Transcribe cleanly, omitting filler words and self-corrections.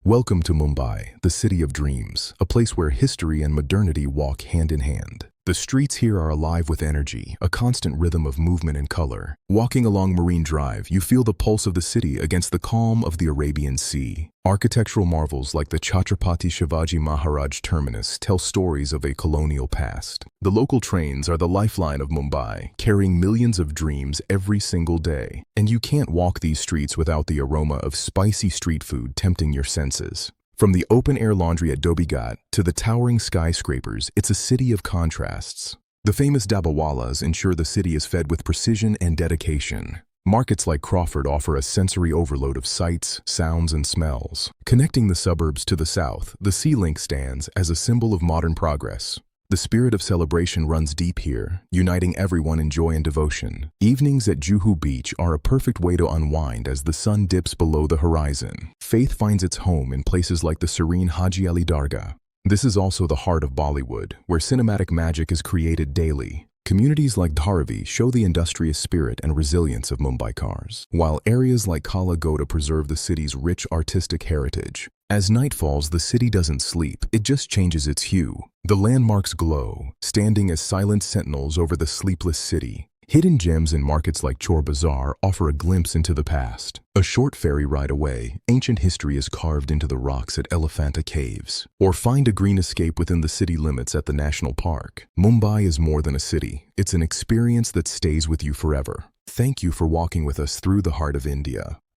Welcome to Mumbai, the city of dreams, a place where history and modernity walk hand in hand. The streets here are alive with energy, a constant rhythm of movement and color. Walking along Marine Drive, you feel the pulse of the city against the calm of the Arabian Sea. Architectural marvels like the Chhatrapati Shivaji Maharaj Terminus tell stories of a colonial past. The local trains are the lifeline of Mumbai, carrying millions of dreams every single day. And you can't walk these streets without the aroma of spicy street food tempting your senses. From the open-air laundry at Dhobi Ghat to the towering skyscrapers, it's a city of contrasts. The famous dabawalas ensure the city is fed with precision and dedication. Markets like Crawford offer a sensory overload of sights, sounds, and smells. Connecting the suburbs to the south, the Sea Link stands as a symbol of modern progress. The spirit of celebration runs deep here, uniting everyone in joy and devotion. Evenings at Juhu Beach are a perfect way to unwind as the sun dips below the horizon. Faith finds its home in places like the serene Haji Ali Dargah. This is also the heart of Bollywood, where cinematic magic is created daily. Communities like Dharavi show the industrious spirit and resilience of Mumbaikars, while areas like Kala Ghoda preserve the city's rich artistic heritage. As night falls, the city doesn't sleep, it just changes its hue. The landmarks glow, standing as silent sentinels over the sleepless city. Hidden gems in markets like Chor Bazaar offer a glimpse into the past. A short ferry ride away, ancient history is carved into the rocks at Elephanta Caves. Or find a green escape within the city limits at the National Park. Mumbai is more than a city. It's an experience that stays with you forever. Thank you for walking with us through the heart of India.